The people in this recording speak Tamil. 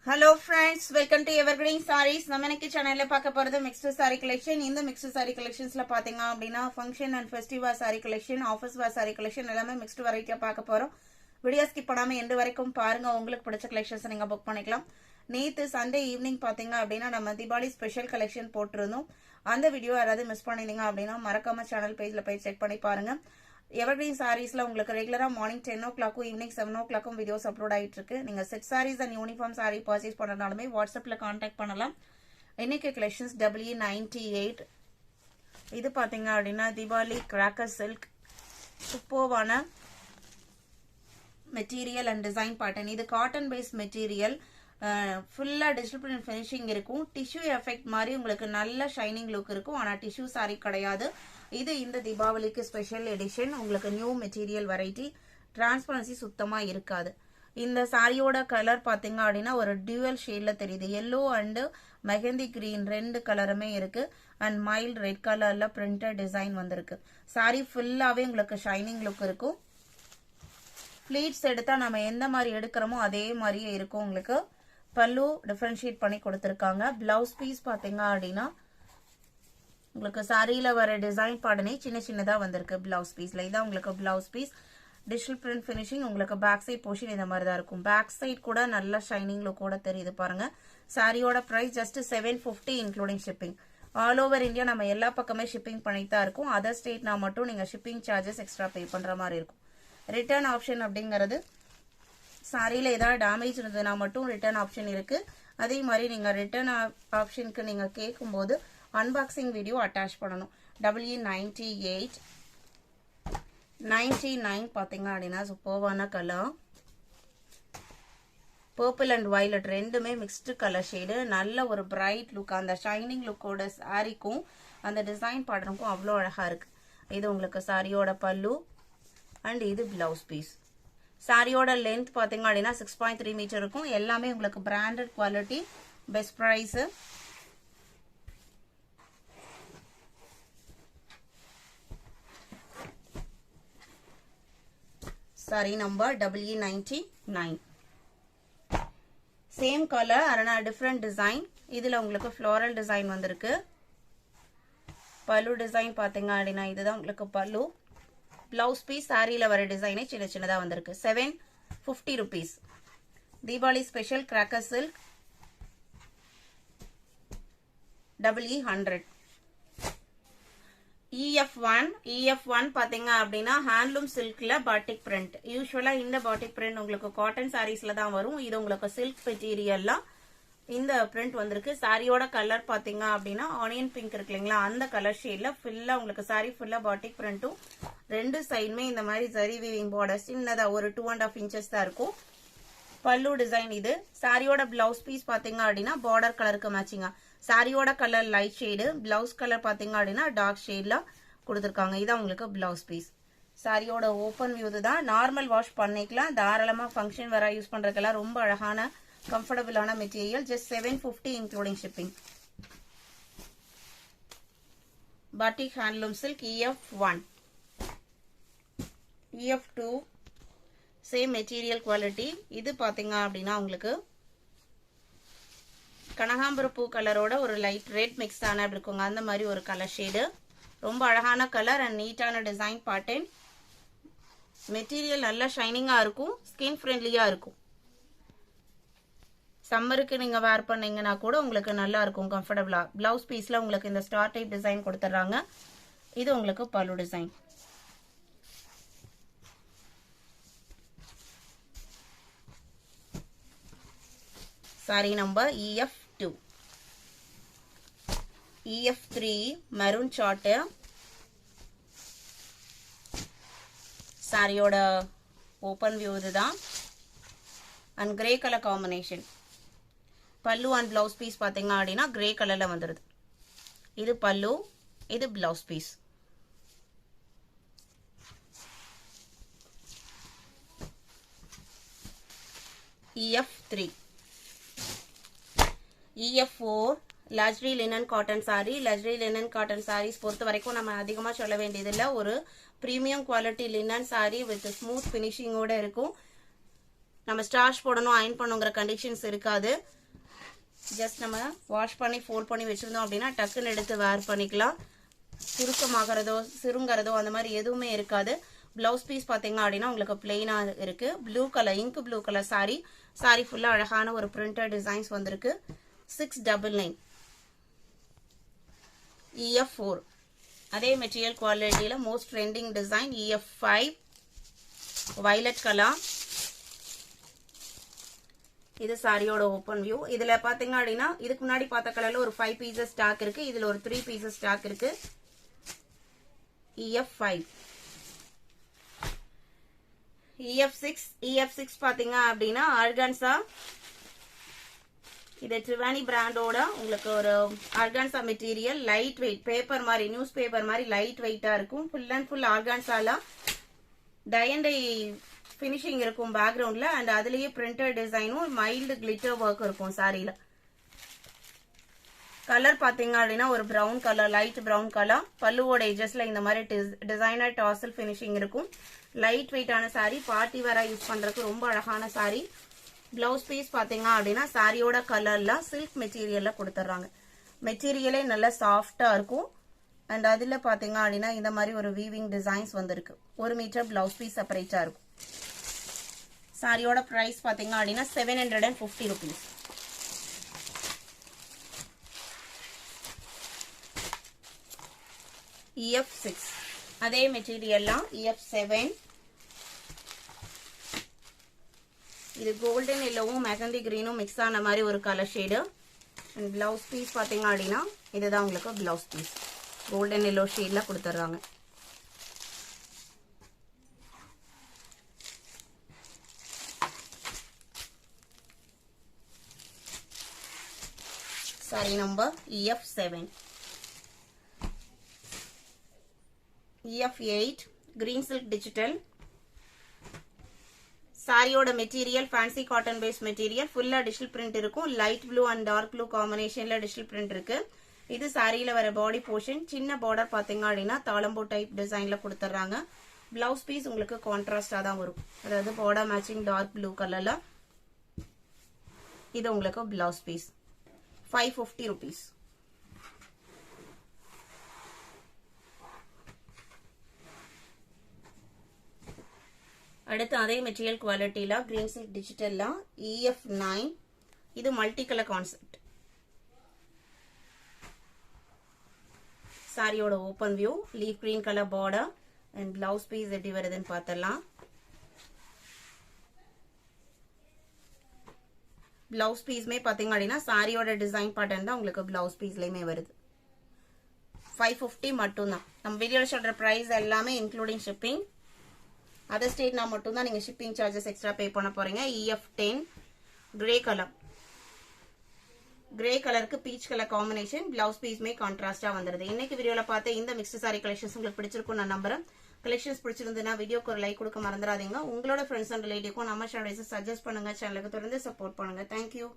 Hello friends, welcome to Evergreen Sarees. நம்ம இன்னைக்கு சேனல்ல பார்க்க போறது mixed saree collection. இந்த mixed saree collectionsல பாத்தீங்க அப்படினா function and festival saree collection, office wear saree collection எல்லாமே mixed variety பார்க்க போறோம். வீடியோ ஸ்கிப் பண்ணாம எண்ட் வரைக்கும் பாருங்க. உங்களுக்கு பிடிச்ச collections நீங்க புக் பண்ணிக்கலாம். நேத்து சண்டே ஈவினிங் பாத்தீங்க அப்படினா நம்ம தீபாவளி ஸ்பெஷல் collection போட்டுருந்தோம். அந்த வீடியோ யாராவது மிஸ் பண்ணிட்டீங்க அப்படினா மறக்காம சேனல் பேஜ்ல போய் செக் பண்ணி பாருங்க. Evergreen Sarees la உங்களுக்கு ரெகுலரா morning 10 o'clock evening 7 o'clock videos upload ஆயிட்டு இருக்கு. நீங்க set sarees and uniform saree purchase பண்ணனாலுமே வாட்ஸ்அப்ல கான்டாக்ட் பண்ணலாம். இன்னைக்கு கலெக்ஷன்ஸ் W98. இது பாத்தீங்க அப்படினா தீபாவளி கிராக்கர் சில்க் சூப்பர்வான மெட்டீரியல் அண்ட் டிசைன் பேட்டர்ன். இது காட்டன் பேஸ்ட் மெட்டீரியல், ஃபுல்லா டிஜிட்டல் பிரிண்ட் ஃபினிஷிங் இருக்கும். டிஷ்யூ எஃபெக்ட் மாதிரி உங்களுக்கு நல்ல ஷைனிங் லுக் இருக்கும். ஆனா டிஷ்யூ saree கிடையாது. இது இந்த தீபாவளிக்கு ஸ்பெஷல் எடிஷன். உங்களுக்கு நியூ மெட்டீரியல் வெரைட்டி, டிரான்ஸ்பரன்சி சுத்தமா இருக்காது. இந்த சாரியோட கலர் பாத்தீங்க அப்படின்னா ஒரு டியூவல் ஷேட்ல தெரியுது. எல்லோ அண்ட் மெஹந்தி கிரீன் ரெண்டு கலருமே இருக்கு. அண்ட் மைல்ட் ரெட் கலர்ல பிரிண்டட் டிசைன் வந்திருக்கு. சாரி ஃபுல்லாவே உங்களுக்கு ஷைனிங் லுக் இருக்கும். பிளீட்ஸ் எடுத்தா நம்ம எந்த மாதிரி எடுக்கிறோமோ அதே மாதிரியே இருக்கும். உங்களுக்கு பல்லு டிஃபரன்ஷியேட் பண்ணி கொடுத்திருக்காங்க. பிளவுஸ் பீஸ் பாத்தீங்க அப்படின்னா உங்களுக்கு சாரியில வர டிசைன் பாடனே சின்ன சின்னதா வந்திருக்கு. பிளவுஸ் பீஸ்ல இதான் உங்களுக்கு blouse piece. Digital print finishing. உங்களுக்கு பேக் சைட் போர்ஷன் இந்த மாதிரி தான் இருக்கும். பேக் சைட் கூட நல்ல ஷைனிங் லுக்கோட தெரியுது பாருங்க. சாரியோட price just 750 including shipping. All over India நம்ம எல்லா பக்கமே ஷிப்பிங் பண்ணிட்டு தான் இருக்கும். அதர் ஸ்டேட்னா மட்டும் நீங்க ஷிப்பிங் சார்ஜஸ் எக்ஸ்ட்ரா பே பண்ற மாதிரி இருக்கும். ரிட்டர்ன் ஆப்ஷன் அப்படிங்கிறது சாரியில ஏதாவது டேமேஜ் இருந்ததுன்னா மட்டும் ரிட்டர்ன் ஆப்ஷன் இருக்கு. அதே மாதிரி நீங்க ரிட்டர்ன் ஆப்ஷனுக்கு நீங்க கேட்கும் போது அன்பாக்சிங் வீடியோ அட்டாச் பண்ணணும். W98 99 பாத்தீங்க அப்படின்னா சூப்பர்வான கலர். பர்பிள் அண்ட் வயலட் ரெண்டுமே மிக்ஸ்டு கலர் ஷேடு. நல்ல ஒரு பிரைட் லுக். அந்த ஷைனிங் லுக்கோட சாரிக்கும் அந்த டிசைன் பேட்டர்னுக்கும் அவ்வளோ அழகா இருக்கு. இது உங்களுக்கு சாரியோட பல்லு அண்ட் இது பிளவுஸ் பீஸ். சாரியோட லென்த் பாத்தீங்க அப்படின்னா 6.3 மீட்டர் இருக்கும். எல்லாமே உங்களுக்கு branded quality, best price. Sari number W99. Same colour ஆனா டிஃபரெண்ட் டிசைன். இதுல உங்களுக்கு ஃப்ளோரல் டிசைன் வந்திருக்கு. பல்லு டிசைன் பாத்தீங்க அப்படின்னா இதுதான் உங்களுக்கு பல்லு. பிளவுஸ் பீஸ் சாரியில வர டிசைனே சின்ன சின்னதா வந்திருக்கு. 750 rupees. Deepavali special cracker silk W100. EF1 பாத்தீங்க அப்படின்னா ஹேண்ட்லூம் சில்க்ல பாட்டிக் பிரிண்ட். யூஸ்வலா இந்த பாட்டிக் பிரிண்ட் உங்களுக்கு காட்டன் சாரீஸ்ல தான் வரும். இது உங்களுக்கு சில்க் மெட்டீரியல்ல இந்த பிரிண்ட் வந்திருக்கு. சாரியோட கலர் பாத்தீங்க அப்படின்னா ஆனியன் பிங்க் இருக்கு இல்லைங்களா, அந்த கலர் ஷேட்ல ஃபுல்லா உங்களுக்கு சாரி ஃபுல்லா பாட்டிக் பிரிண்ட்டும் ரெண்டு சைடுமே இந்த மாதிரி ஜரி வீவிங் பார்டர் சின்னதா ஒரு 2.5 inches தான் இருக்கும். பல்லு டிசைன் இது. சாரியோட பிளவுஸ் பீஸ் பாத்தீங்க அப்படின்னா பார்டர் கலருக்கு மேட்சிங்கா சாரியோட colour light shade, blouse colour பாத்தீங்க அப்படின்னா டார்க் ஷேட்ல கொடுத்துருக்காங்க. இதான் உங்களுக்கு பிளவுஸ் பீஸ். சாரியோட ஓப்பன் வியூ தான். நார்மல் வாஷ் பண்ணிக்கலாம். தாராளமா ஃபங்க்ஷன் வர யூஸ் பண்றதுக்கெல்லாம் ரொம்ப அழகான கம்ஃபர்டபுளான material. Just 750 including shipping. Batik handloom silk EF1. EF2 same material quality. இது பாத்தீங்க அப்படின்னா உங்களுக்கு கனகாம்பர பூ கலரோட ஒரு லைட் ரெட் மிக்ஸ் ஆன அப்படி இருக்குங்க. அந்த மாதிரி ஒரு கலர் ஷேடு. ரொம்ப அழகான கலர் அண்ட் நீட்டான டிசைன் பேட்டர்ன். மெட்டீரியல் நல்ல ஷைனிங்கா இருக்கும். ஸ்கின் ஃப்ரெண்ட்லியா இருக்கும். சம்மருக்கு நீங்க வேர் பண்ணீங்கன்னா கூட உங்களுக்கு நல்லா இருக்கும் கம்ஃபர்டபுளா. பிளவுஸ் பீஸ்ல உங்களுக்கு இந்த ஸ்டார் டைப் டிசைன் கொடுத்துறாங்க. இது உங்களுக்கு pallu design. Sari number EF2. EF3 maroon சார்ட். சாரியோட ஓப்பன் வியூ இதுதான். And grey colour combination. Pallu and blouse piece பாத்தீங்க அப்படின்னா கிரே கலர்ல வந்துருது. இது பல்லு, இது blouse piece. EF3. EF4 luxury linen cotton sari. Luxury linen cotton saris பொறுத்த வரைக்கும் நம்ம அதிகமா சொல்ல வேண்டியதில்லை. ஒரு premium quality linen sari with smooth பினிஷிங்கோட இருக்கும். நம்ம ஸ்டார்ச் போடணும் அயன் பண்ணுங்கிற கண்டிஷன்ஸ் இருக்காது. ஜஸ்ட் நம்ம வாஷ் பண்ணி ஃபோல்ட் பண்ணி வச்சுருந்தோம் அப்படின்னா டக்குன்னு எடுத்து வேர் பண்ணிக்கலாம். சுருக்கமாகறதோ சுருங்கிறதோ அந்த மாதிரி எதுவுமே இருக்காது. ப்ளவுஸ் பீஸ் பார்த்தீங்க அப்படின்னா உங்களுக்கு பிளெயினாக இருக்கு. Blue colour ink blue colour sorry ஃபுல்லாக அழகான ஒரு பிரிண்டட் டிசைன்ஸ் வந்திருக்கு. 699 EF4. அதே மெட்டீரியல் குவாலிட்டியில் most trending design EF5 violet colour. இது சாரியோட ஓப்பன் வியூ. இதுல பாத்தீங்க அப்படின்னா இதுக்கு முன்னாடி பார்த்த கலர்ல ஒரு 5 பீசஸ் ஸ்டாக் இருக்கு. இதுல ஒரு 3 பீசஸ் ஸ்டாக் இருக்கு. EF5 EF6 பாத்தீங்க அப்படின்னா ஆர்கான்சா. இது ட்ரிவானி பிராண்டோட உங்களுக்கு ஒரு organza material. Light weight paper மாதிரி நியூஸ் பேப்பர் மாதிரி லைட் வெயிட்டா இருக்கும். ஃபுல் அண்ட் ஃபுல் ஆர்கான்சால டை அண்ட் டை ஃபினிஷிங் இருக்கும் பேக்ரவுண்ட்ல. அண்ட் அதுலயே பிரிண்டட் டிசைனும் மைல்டு கிளிட்டர் ஒர்க் இருக்கும் சாரியில. கலர் பாத்தீங்க அப்படின்னா ஒரு brown colour, light brown colour. பல்லுவோட எஜஸ்ல இந்த மாதிரி டிசைனர் டாசல் ஃபினிஷிங் இருக்கும். லைட் வெயிட்டான சாரி, பார்ட்டி வேரா யூஸ் பண்றதுக்கு ரொம்ப அழகான சாரி. பிளவுஸ் பீஸ் பாத்தீங்க அப்படின்னா சாரியோட கலர்ல சில்க் மெட்டீரியல்ல கொடுத்துட்றாங்க. மெட்டீரியலே நல்லா சாஃப்டா இருக்கும். அண்ட் அதுல பாத்தீங்க அப்படின்னா இந்த மாதிரி ஒரு வீவிங் டிசைன்ஸ் வந்திருக்கு. 1 மீட்டர் பிளவுஸ் பீஸ் செப்பரேட்டா இருக்கும். சாரியோட பிரைஸ் பாத்தீங்க அப்படின்னா 750 rupees. EF6 அதே மெட்டீரியல்லாம் EF7. இது கோல்டன் எல்லோவும் மெகந்தி கிரீனும் மிக்ஸ் ஆன மாதிரி ஒரு colour shade. And blouse piece பாத்தீங்க அப்படின்னா இதுதான் உங்களுக்கு பிளவுஸ் பீஸ். கோல்டன் எல்லோ ஷேட்ல கொடுத்துட்றாங்க. Sari number EF7. EF8 green silk digital. சாரியோட material fancy cotton base material. ஃபுல்லா டிஜிட்டல் பிரிண்ட் இருக்கும். Light blue and dark blue காம்பினேஷன்ல டிஜிட்டல் பிரிண்ட் இருக்கு. இது சாரியில வர பாடி போர்ஷன். சின்ன பார்டர் பாத்தீங்க அப்படின்னா தாளம்பூ டைப் டிசைன்ல கொடுத்துட்றாங்க. பிளவுஸ் பீஸ் உங்களுக்கு கான்ட்ராஸ்டா தான் வரும். அதாவது பார்டர் மேட்சிங் டார்க் ப்ளூ கலர்ல. இது உங்களுக்கு பிளவுஸ் பீஸ் 550 rupees. அடுத்து அதே மெட்டீரியல் குவாலிட்டில கிரீன் சில்க் டிஜிட்டல்ல EF9. இது மல்டி கலர் கான்செப்ட். சாரியோட open view, leaf green colour border and blouse piece எப்படி வருதுன்னு பார்த்தலாம். பிளவுஸ் பீஸ்மே பாத்தீங்க அப்படின்னா சாரியோட டிசைன் பேட்டர்ன் தான் உங்களுக்கு பிளவுஸ் பீஸ்லயுமே வருது. 550 மட்டும்தான். நம்ம வீடியோல சொல்ற பிரைஸ் எல்லாமே இன்க்ளூடிங் ஷிப்பிங். அதர் ஸ்டேட்னா மட்டும் தான் நீங்க ஷிப்பிங் சார்ஜஸ் எக்ஸ்ட்ரா பே பண்ண போறீங்க. EF10 grey colour. கிரே கலருக்கு பீச் கலர் காம்பினேஷன். பிளவுஸ் பீஸ்மே கான்ட்ராஸ்டா வந்துருது. இன்னைக்கு வீடியோல பார்த்த இந்த மிக்ஸ்டு சாரி கலெக்ஷன்ஸ் உங்களுக்கு பிடிச்சிருக்கும் நான் நம்புறேன். கலெக்ஷன்ஸ் பிடிச்சிருந்ததுன்னா வீடியோக்கு ஒரு லைக் கொடுக்க மறந்துடாதீங்க. உங்களோட ஃப்ரெண்ட்ஸ் அண்ட் ரிலேட்டிவ்க்கும் நம்ம சேனலை சஜஸ்ட் பண்ணுங்க. சேனலுக்கு தொடர்ந்து சப்போர்ட் பண்ணுங்க. தேங்க்யூ.